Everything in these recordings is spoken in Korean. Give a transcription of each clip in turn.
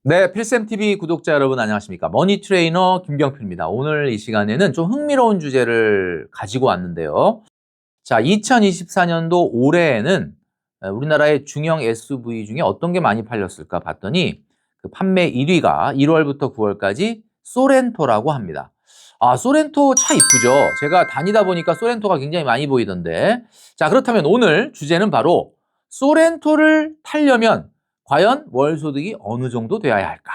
네, 필쌤TV 구독자 여러분 안녕하십니까. 머니트레이너 김경필입니다. 오늘 이 시간에는 좀 흥미로운 주제를 가지고 왔는데요. 자, 2024년도 올해에는 우리나라의 중형 SUV 중에 어떤 게 많이 팔렸을까 봤더니 그 판매 1위가 1월부터 9월까지 소렌토라고 합니다. 아, 소렌토 차 이쁘죠? 제가 다니다 보니까 소렌토가 굉장히 많이 보이던데. 자, 그렇다면 오늘 주제는 바로 소렌토를 타려면 과연 월 소득이 어느 정도 되어야 할까?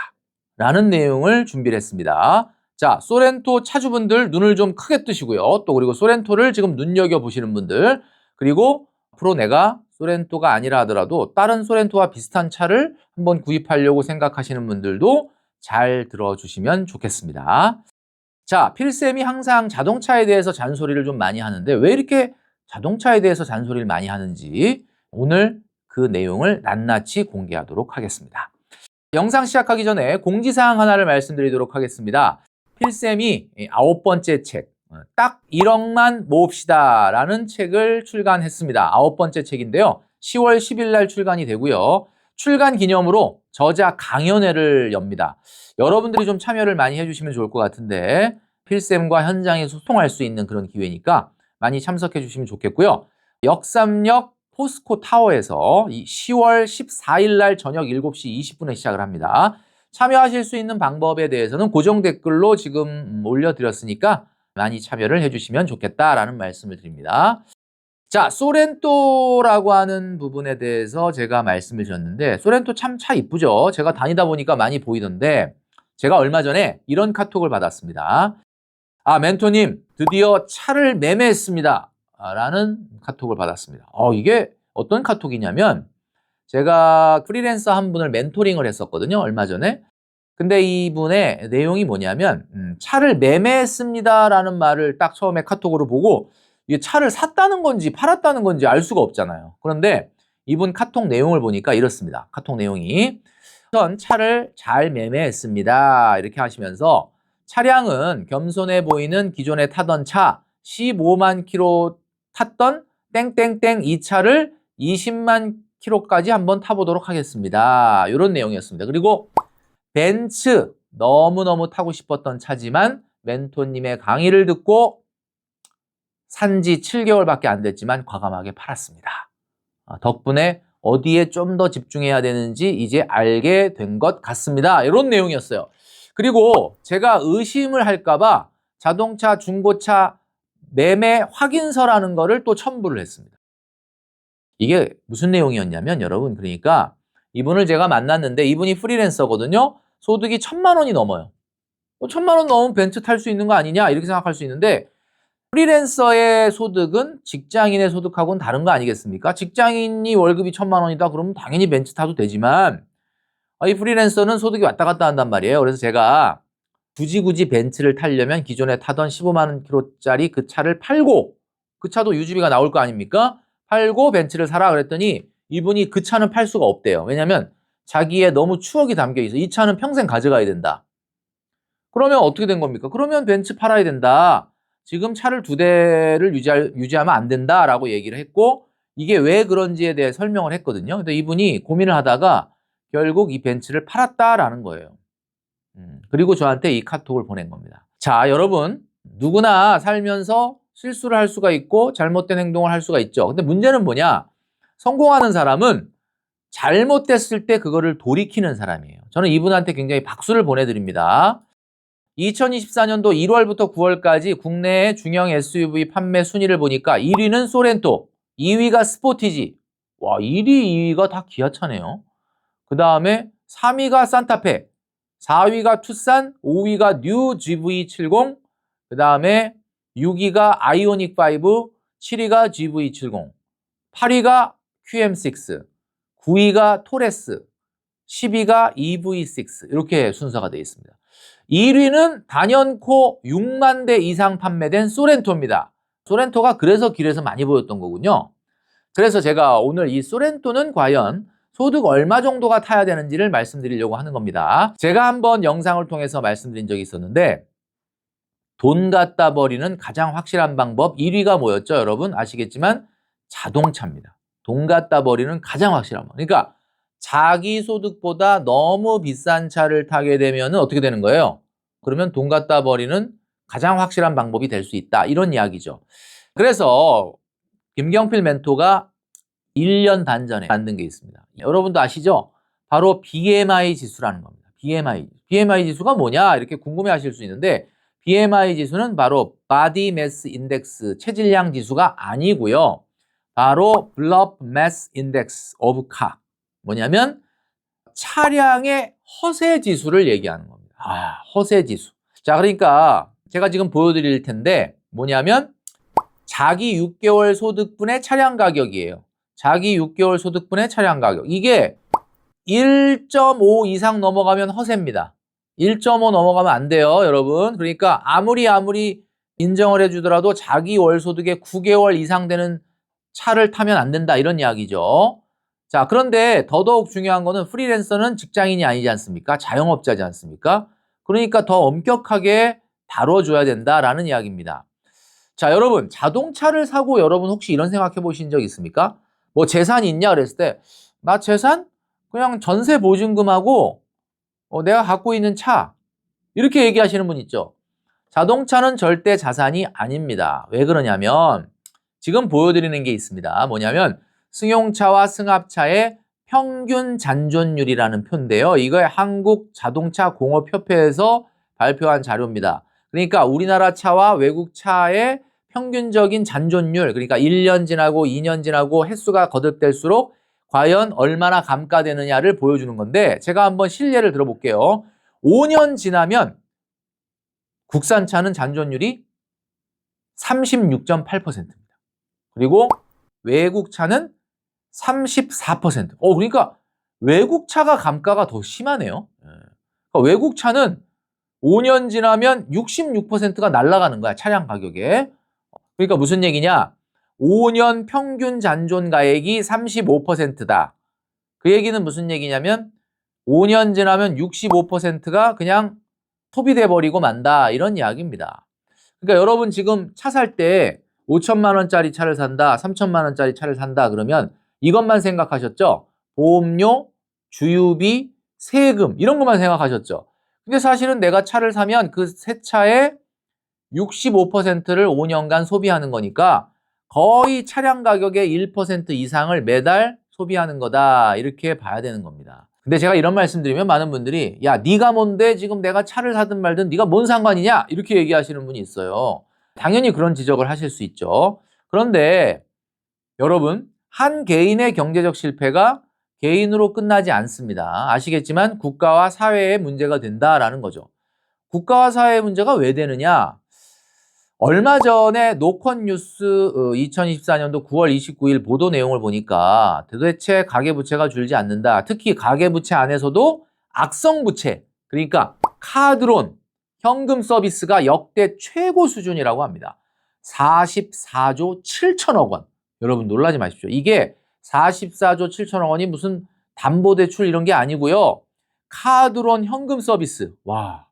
라는 내용을 준비를 했습니다. 자, 소렌토 차주분들 눈을 좀 크게 뜨시고요. 또 그리고 소렌토를 지금 눈여겨보시는 분들, 그리고 앞으로 내가 소렌토가 아니라 하더라도 다른 소렌토와 비슷한 차를 한번 구입하려고 생각하시는 분들도 잘 들어주시면 좋겠습니다. 자, 필쌤이 항상 자동차에 대해서 잔소리를 좀 많이 하는데 왜 이렇게 자동차에 대해서 잔소리를 많이 하는지 오늘 그 내용을 낱낱이 공개하도록 하겠습니다. 영상 시작하기 전에 공지사항 하나를 말씀드리도록 하겠습니다. 필쌤이 9번째 책, 딱 1억만 모읍시다 라는 책을 출간했습니다. 9번째 책인데요. 10월 10일 날 출간이 되고요. 출간 기념으로 저자 강연회를 엽니다. 여러분들이 좀 참여를 많이 해주시면 좋을 것 같은데 필쌤과 현장에서 소통할 수 있는 그런 기회니까 많이 참석해 주시면 좋겠고요. 역삼역 포스코 타워에서 10월 14일 날 저녁 7시 20분에 시작을 합니다. 참여하실 수 있는 방법에 대해서는 고정 댓글로 지금 올려드렸으니까 많이 참여를 해주시면 좋겠다라는 말씀을 드립니다. 자, 소렌토라고 하는 부분에 대해서 제가 말씀을 드렸는데 소렌토 참 차 이쁘죠? 제가 다니다 보니까 많이 보이던데 제가 얼마 전에 이런 카톡을 받았습니다. 아, 멘토님 드디어 차를 매매했습니다. 라는 카톡을 받았습니다. 이게 어떤 카톡이냐면 제가 프리랜서 한 분을 멘토링을 했었거든요. 얼마 전에. 근데 이분의 내용이 뭐냐면 차를 매매했습니다라는 말을 딱 처음에 카톡으로 보고 이게 차를 샀다는 건지 팔았다는 건지 알 수가 없잖아요. 그런데 이분 카톡 내용을 보니까 이렇습니다. 카톡 내용이 우선 차를 잘 매매했습니다. 이렇게 하시면서 차량은 겸손해 보이는 기존에 타던 차 15만 킬로 탔던 땡땡땡 이 차를 20만 킬로까지 한번 타보도록 하겠습니다. 이런 내용이었습니다. 그리고 벤츠 너무너무 타고 싶었던 차지만 멘토님의 강의를 듣고 산지 7개월밖에 안 됐지만 과감하게 팔았습니다. 덕분에 어디에 좀 더 집중해야 되는지 이제 알게 된 것 같습니다. 이런 내용이었어요. 그리고 제가 의심을 할까봐 자동차, 중고차 매매 확인서라는 거를 또 첨부를 했습니다. 이게 무슨 내용이었냐면 여러분 그러니까 이분을 제가 만났는데 이분이 프리랜서거든요. 소득이 1,000만 원이 넘어요. 1,000만 원 넘으면 벤츠 탈 수 있는 거 아니냐 이렇게 생각할 수 있는데 프리랜서의 소득은 직장인의 소득하고는 다른 거 아니겠습니까? 직장인이 월급이 1,000만 원이다 그러면 당연히 벤츠 타도 되지만 이 프리랜서는 소득이 왔다 갔다 한단 말이에요. 그래서 제가 굳이 벤츠를 타려면 기존에 타던 15만 원 킬로짜리 그 차를 팔고 그 차도 유지비가 나올 거 아닙니까? 팔고 벤츠를 사라 그랬더니 이분이 그 차는 팔 수가 없대요. 왜냐하면 자기의 너무 추억이 담겨 있어. 이 차는 평생 가져가야 된다. 그러면 어떻게 된 겁니까? 그러면 벤츠 팔아야 된다. 지금 차를 2대를 유지하면 안 된다라고 얘기를 했고 이게 왜 그런지에 대해 설명을 했거든요. 근데 이분이 고민을 하다가 결국 이 벤츠를 팔았다라는 거예요. 그리고 저한테 이 카톡을 보낸 겁니다. 자, 여러분 누구나 살면서 실수를 할 수가 있고 잘못된 행동을 할 수가 있죠. 근데 문제는 뭐냐? 성공하는 사람은 잘못됐을 때 그거를 돌이키는 사람이에요. 저는 이분한테 굉장히 박수를 보내드립니다. 2024년도 1월부터 9월까지 국내의 중형 SUV 판매 순위를 보니까 1위는 소렌토, 2위가 스포티지. 와, 1위, 2위가 다 기아차네요. 그 다음에 3위가 산타페, 4위가 투싼, 5위가 뉴 GV70, 그 다음에 6위가 아이오닉5, 7위가 GV70, 8위가 QM6, 9위가 토레스, 10위가 EV6 이렇게 순서가 되어 있습니다. 1위는 단연코 6만 대 이상 판매된 소렌토입니다. 소렌토가 그래서 길에서 많이 보였던 거군요. 그래서 제가 오늘 이 소렌토는 과연 소득 얼마 정도가 타야 되는지를 말씀드리려고 하는 겁니다. 제가 한번 영상을 통해서 말씀드린 적이 있었는데 돈 갖다 버리는 가장 확실한 방법 1위가 뭐였죠? 여러분 아시겠지만 자동차입니다. 돈 갖다 버리는 가장 확실한 방법. 그러니까 자기 소득보다 너무 비싼 차를 타게 되면 어떻게 되는 거예요? 그러면 돈 갖다 버리는 가장 확실한 방법이 될 수 있다. 이런 이야기죠. 그래서 김경필 멘토가 1년 반 전에 만든 게 있습니다. 여러분도 아시죠? 바로 BMI 지수라는 겁니다. BMI 지수가 뭐냐? 이렇게 궁금해 하실 수 있는데 BMI 지수는 바로 Body Mass Index, 체질량 지수가 아니고요. 바로 Blood Mass Index of Car. 뭐냐면 차량의 허세 지수를 얘기하는 겁니다. 허세 지수. 자, 그러니까 제가 지금 보여드릴 텐데 뭐냐면 자기 6개월 소득분의 차량 가격이에요. 자기 6개월 소득분의 차량 가격. 이게 1.5 이상 넘어가면 허세입니다. 1.5 넘어가면 안 돼요, 여러분. 그러니까 아무리 인정을 해주더라도 자기 월 소득의 9개월 이상 되는 차를 타면 안 된다, 이런 이야기죠. 자, 그런데 더더욱 중요한 거는 프리랜서는 직장인이 아니지 않습니까? 자영업자지 않습니까? 그러니까 더 엄격하게 다뤄줘야 된다라는 이야기입니다. 자, 여러분, 자동차를 사고 여러분 혹시 이런 생각해 보신 적 있습니까? 뭐 재산이 있냐 그랬을 때, 나 재산? 그냥 전세 보증금하고 내가 갖고 있는 차. 이렇게 얘기하시는 분 있죠? 자동차는 절대 자산이 아닙니다. 왜 그러냐면 지금 보여드리는 게 있습니다. 뭐냐면 승용차와 승합차의 평균 잔존율이라는 표인데요. 이거 한국자동차공업협회에서 발표한 자료입니다. 그러니까 우리나라 차와 외국 차의 평균적인 잔존율, 그러니까 1년 지나고 2년 지나고 횟수가 거듭될수록 과연 얼마나 감가되느냐를 보여주는 건데 제가 한번 실례를 들어볼게요. 5년 지나면 국산차는 잔존율이 36.8%입니다. 그리고 외국차는 34%. 그러니까 외국차가 감가가 더 심하네요. 그러니까 외국차는 5년 지나면 66%가 날아가는 거야, 차량 가격에. 그러니까 무슨 얘기냐? 5년 평균 잔존가액이 35%다. 그 얘기는 무슨 얘기냐면 5년 지나면 65%가 그냥 소비돼 버리고 만다, 이런 이야기입니다. 그러니까 여러분 지금 차 살 때 5천만 원짜리 차를 산다, 3천만 원짜리 차를 산다 그러면 이것만 생각하셨죠? 보험료, 주유비, 세금 이런 것만 생각하셨죠? 근데 사실은 내가 차를 사면 그 새 차의 65%를 5년간 소비하는 거니까 거의 차량 가격의 1% 이상을 매달 소비하는 거다, 이렇게 봐야 되는 겁니다. 근데 제가 이런 말씀 드리면 많은 분들이 야, 네가 뭔데 지금 내가 차를 사든 말든 네가 뭔 상관이냐, 이렇게 얘기하시는 분이 있어요. 당연히 그런 지적을 하실 수 있죠. 그런데 여러분, 한 개인의 경제적 실패가 개인으로 끝나지 않습니다. 아시겠지만 국가와 사회의 문제가 된다라는 거죠. 국가와 사회의 문제가 왜 되느냐? 얼마 전에 노컷뉴스 2024년도 9월 29일 보도 내용을 보니까 도대체 가계부채가 줄지 않는다. 특히 가계부채 안에서도 악성부채, 그러니까 카드론, 현금 서비스가 역대 최고 수준이라고 합니다. 44조 7천억 원. 여러분 놀라지 마십시오. 이게 44조 7천억 원이 무슨 담보대출 이런 게 아니고요. 카드론 현금 서비스. 와.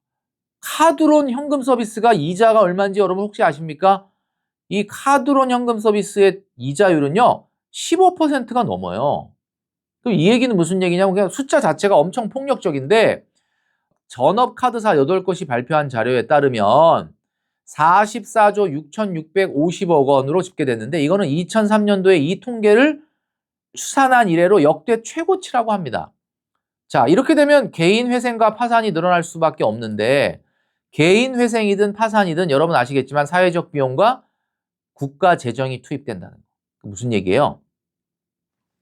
카드론 현금 서비스가 이자가 얼마인지 여러분 혹시 아십니까? 이 카드론 현금 서비스의 이자율은요, 15%가 넘어요. 그럼 이 얘기는 무슨 얘기냐면 그냥 숫자 자체가 엄청 폭력적인데 전업카드사 8곳이 발표한 자료에 따르면 44조 6,650억 원으로 집계됐는데 이거는 2003년도에 이 통계를 추산한 이래로 역대 최고치라고 합니다. 자, 이렇게 되면 개인 회생과 파산이 늘어날 수밖에 없는데 개인 회생이든 파산이든 여러분 아시겠지만 사회적 비용과 국가 재정이 투입된다는 거. 무슨 얘기예요?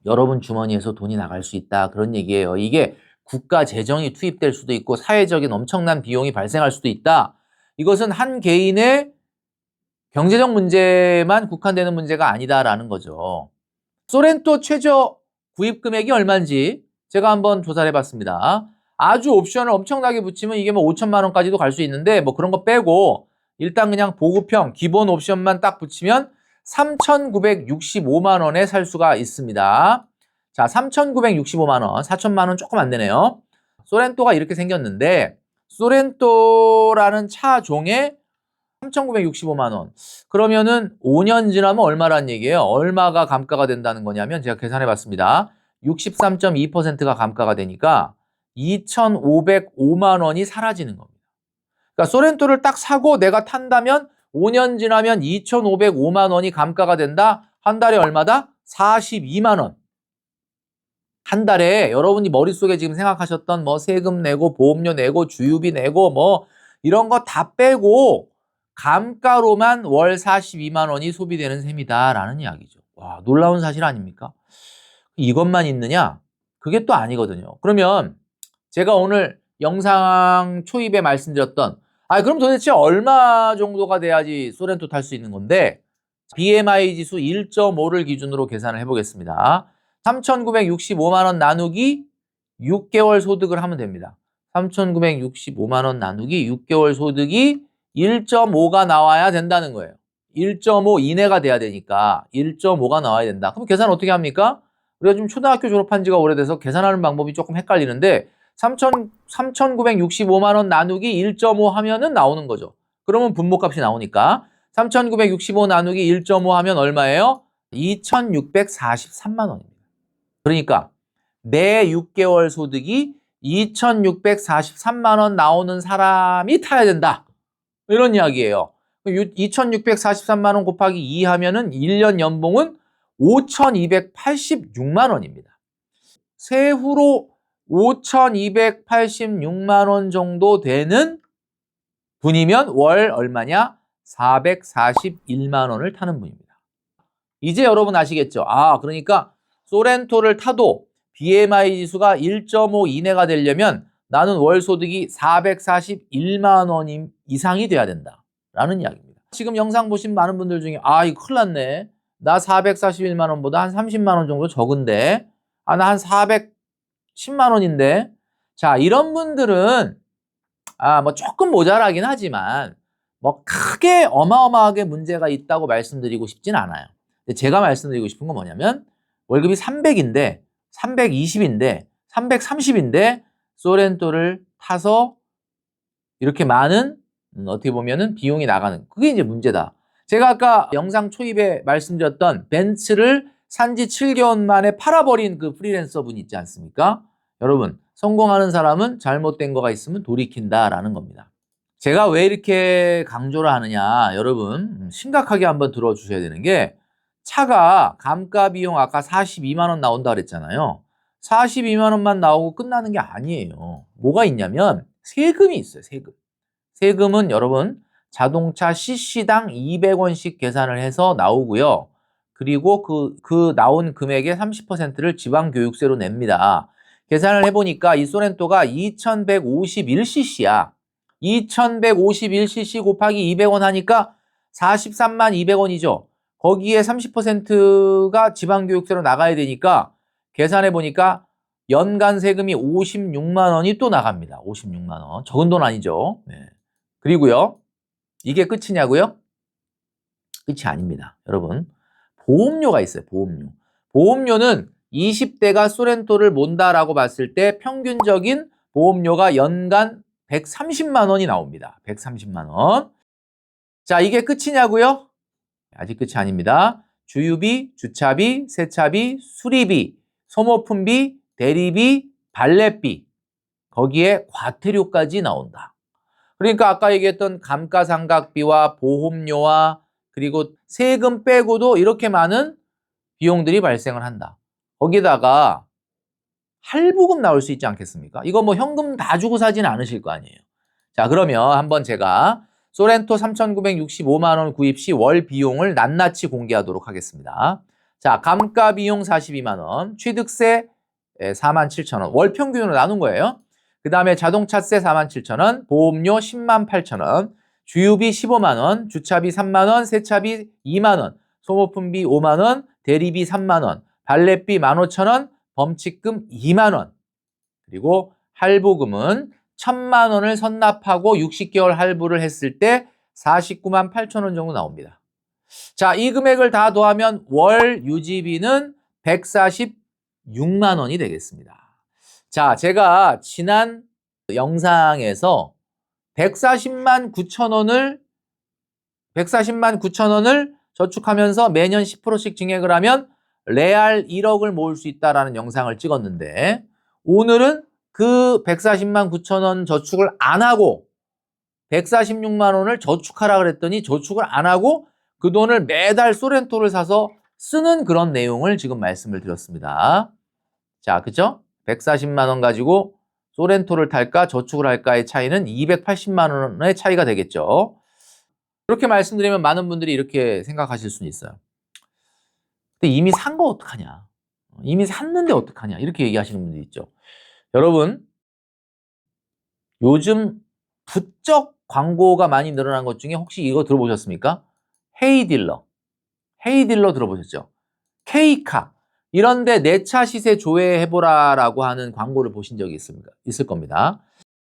여러분 주머니에서 돈이 나갈 수 있다, 그런 얘기예요. 이게 국가 재정이 투입될 수도 있고 사회적인 엄청난 비용이 발생할 수도 있다. 이것은 한 개인의 경제적 문제만 국한되는 문제가 아니다라는 거죠. 소렌토 최저 구입 금액이 얼마인지 제가 한번 조사를 해봤습니다. 아주 옵션을 엄청나게 붙이면 이게 뭐 5천만 원까지도 갈 수 있는데 뭐 그런 거 빼고 일단 그냥 보급형 기본 옵션만 딱 붙이면 3,965만 원에 살 수가 있습니다. 자, 3,965만 원, 4천만 원 조금 안 되네요. 소렌토가 이렇게 생겼는데 소렌토라는 차종에 3,965만 원. 그러면은 5년 지나면 얼마란 얘기예요? 얼마가 감가가 된다는 거냐면 제가 계산해 봤습니다. 63.2%가 감가가 되니까 2,505만 원이 사라지는 겁니다. 그러니까 소렌토를 딱 사고 내가 탄다면 5년 지나면 2,505만 원이 감가가 된다. 한 달에 얼마다? 42만 원. 한 달에 여러분이 머릿속에 지금 생각하셨던 뭐 세금 내고 보험료 내고 주유비 내고 뭐 이런 거 다 빼고 감가로만 월 42만 원이 소비되는 셈이다라는 이야기죠. 와, 놀라운 사실 아닙니까? 이것만 있느냐? 그게 또 아니거든요. 그러면 제가 오늘 영상 초입에 말씀드렸던 그럼 도대체 얼마 정도가 돼야지 소렌토 탈 수 있는 건데 BMI 지수 1.5를 기준으로 계산을 해보겠습니다. 3,965만 원 나누기 6개월 소득을 하면 됩니다. 3,965만 원 나누기 6개월 소득이 1.5가 나와야 된다는 거예요. 1.5 이내가 돼야 되니까 1.5가 나와야 된다. 그럼 계산 어떻게 합니까? 우리가 지금 초등학교 졸업한 지가 오래돼서 계산하는 방법이 조금 헷갈리는데 3,965만 원 나누기 1.5 하면은 나오는 거죠. 그러면 분모값이 나오니까 3,965 나누기 1.5 하면 얼마예요? 2,643만 원입니다. 그러니까 내 6개월 소득이 2,643만 원 나오는 사람이 타야 된다. 이런 이야기예요. 2,643만 원 곱하기 2 하면은 1년 연봉은 5,286만 원입니다. 세후로 5,286만 원 정도 되는 분이면 월 얼마냐? 441만 원을 타는 분입니다. 이제 여러분 아시겠죠? 그러니까 소렌토를 타도 BMI 지수가 1.5 이내가 되려면 나는 월 소득이 441만 원 이상이 돼야 된다라는 이야기입니다. 지금 영상 보신 많은 분들 중에 이거 큰일 났네. 나 441만 원보다 한 30만 원 정도 적은데 나 한 410만 원인데 자, 이런 분들은 뭐 조금 모자라긴 하지만 뭐 크게 어마어마하게 문제가 있다고 말씀드리고 싶진 않아요. 근데 제가 말씀드리고 싶은 건 뭐냐면 월급이 300인데 320인데 330인데 소렌토를 타서 이렇게 많은 어떻게 보면은 비용이 나가는 그게 이제 문제다. 제가 아까 영상 초입에 말씀드렸던 벤츠를 산지 7개월 만에 팔아버린 그 프리랜서 분 있지 않습니까? 여러분, 성공하는 사람은 잘못된 거가 있으면 돌이킨다라는 겁니다. 제가 왜 이렇게 강조를 하느냐, 여러분 심각하게 한번 들어주셔야 되는 게 차가 감가 비용 아까 42만 원 나온다 그랬잖아요. 42만 원만 나오고 끝나는 게 아니에요. 뭐가 있냐면 세금이 있어요. 세금은 여러분 자동차 cc당 200원씩 계산을 해서 나오고요. 그리고 그 나온 금액의 30%를 지방교육세로 냅니다. 계산을 해보니까 이 소렌토가 2151cc야. 2151cc 곱하기 200원 하니까 43만 200원이죠. 거기에 30%가 지방교육세로 나가야 되니까 계산해보니까 연간 세금이 56만 원이 또 나갑니다. 56만 원. 적은 돈 아니죠. 네. 그리고요. 이게 끝이냐고요? 끝이 아닙니다. 여러분. 보험료가 있어요. 보험료. 보험료는 20대가 소렌토를 몬다라고 봤을 때 평균적인 보험료가 연간 130만 원이 나옵니다. 130만 원. 자, 이게 끝이냐고요? 아직 끝이 아닙니다. 주유비, 주차비, 세차비, 수리비, 소모품비, 대리비, 발렛비, 거기에 과태료까지 나온다. 그러니까 아까 얘기했던 감가상각비와 보험료와 그리고 세금 빼고도 이렇게 많은 비용들이 발생을 한다. 거기다가 할부금 나올 수 있지 않겠습니까? 이거 뭐 현금 다 주고 사지는 않으실 거 아니에요. 자, 그러면 한번 제가 소렌토 3,965만 원 구입 시 월 비용을 낱낱이 공개하도록 하겠습니다. 자, 감가 비용 42만 원, 취득세 47,000원, 월 평균으로 나눈 거예요. 그 다음에 자동차세 47,000원, 보험료 10만 8천원, 주유비 15만 원, 주차비 3만 원, 세차비 2만 원, 소모품비 5만 원, 대리비 3만 원, 발렛비 15,000원, 범칙금 2만 원, 그리고 할부금은 1,000만 원을 선납하고 60개월 할부를 했을 때 49만 8천원 정도 나옵니다. 자, 이 금액을 다 더하면 월 유지비는 146만 원이 되겠습니다. 자, 제가 지난 영상에서 140만 9천 원을 저축하면서 매년 10%씩 증액을 하면 레알 1억을 모을 수 있다라는 영상을 찍었는데 오늘은 그 140만 9천 원 저축을 안 하고 146만 원을 저축하라 그랬더니 저축을 안 하고 그 돈을 매달 소렌토를 사서 쓰는 그런 내용을 지금 말씀을 드렸습니다. 자, 그죠? 140만 원 가지고 소렌토를 탈까 저축을 할까의 차이는 280만 원의 차이가 되겠죠. 그렇게 말씀드리면 많은 분들이 이렇게 생각하실 수는 있어요. 근데 이미 산 거 어떡하냐? 이미 샀는데 어떡하냐? 이렇게 얘기하시는 분들이 있죠. 여러분, 요즘 부쩍 광고가 많이 늘어난 것 중에 혹시 이거 들어보셨습니까? 헤이딜러. 헤이딜러 들어보셨죠? K카. 이런데 내 차 시세 조회해보라라고 하는 광고를 보신 적이 있을 겁니다.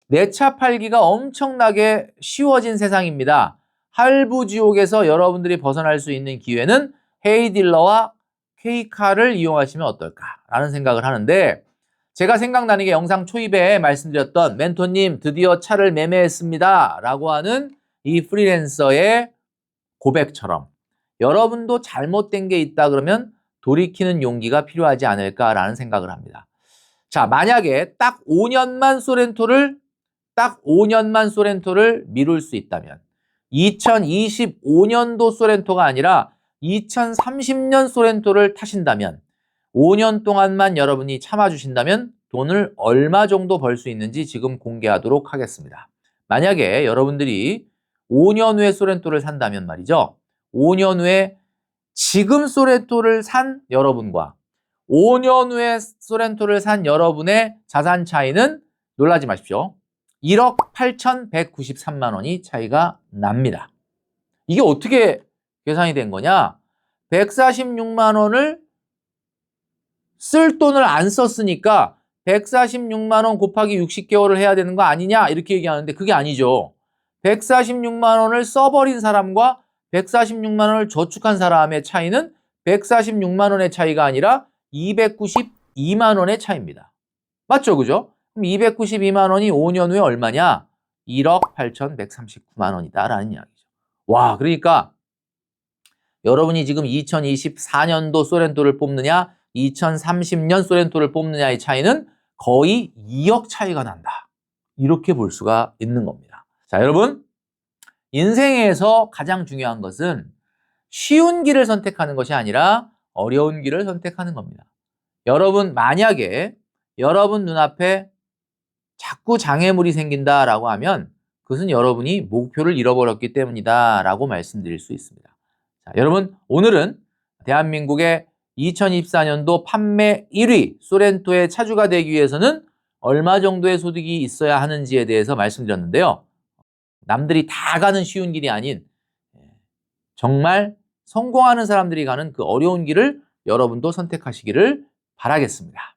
내 차 팔기가 엄청나게 쉬워진 세상입니다. 할부 지옥에서 여러분들이 벗어날 수 있는 기회는 헤이딜러와 K카를 이용하시면 어떨까라는 생각을 하는데 제가 생각나는 게 영상 초입에 말씀드렸던 멘토님 드디어 차를 매매했습니다 라고 하는 이 프리랜서의 고백처럼 여러분도 잘못된 게 있다 그러면 돌이키는 용기가 필요하지 않을까라는 생각을 합니다. 자, 만약에 딱 5년만 소렌토를 미룰 수 있다면 2025년도 소렌토가 아니라 2030년 소렌토를 타신다면 5년 동안만 여러분이 참아주신다면 돈을 얼마 정도 벌 수 있는지 지금 공개하도록 하겠습니다. 만약에 여러분들이 5년 후에 소렌토를 산다면 말이죠. 5년 후에 지금 소렌토를 산 여러분과 5년 후에 소렌토를 산 여러분의 자산 차이는 놀라지 마십시오. 1억 8,193만 원이 차이가 납니다. 이게 어떻게 계산이 된 거냐? 146만 원을 쓸 돈을 안 썼으니까 146만 원 곱하기 60개월을 해야 되는 거 아니냐? 이렇게 얘기하는데 그게 아니죠. 146만 원을 써버린 사람과 146만 원을 저축한 사람의 차이는 146만 원의 차이가 아니라 292만 원의 차이입니다. 맞죠? 그죠? 그럼 292만 원이 5년 후에 얼마냐? 1억 8,139만 원이다라는 이야기죠. 와, 그러니까 여러분이 지금 2024년도 소렌토를 뽑느냐 2030년 소렌토를 뽑느냐의 차이는 거의 2억 차이가 난다. 이렇게 볼 수가 있는 겁니다. 자, 여러분, 인생에서 가장 중요한 것은 쉬운 길을 선택하는 것이 아니라 어려운 길을 선택하는 겁니다. 여러분, 만약에 여러분 눈앞에 자꾸 장애물이 생긴다라고 하면 그것은 여러분이 목표를 잃어버렸기 때문이다 라고 말씀드릴 수 있습니다. 자, 여러분, 오늘은 대한민국의 2024년도 판매 1위 소렌토의 차주가 되기 위해서는 얼마 정도의 소득이 있어야 하는지에 대해서 말씀드렸는데요. 남들이 다 가는 쉬운 길이 아닌 정말 성공하는 사람들이 가는 그 어려운 길을 여러분도 선택하시기를 바라겠습니다.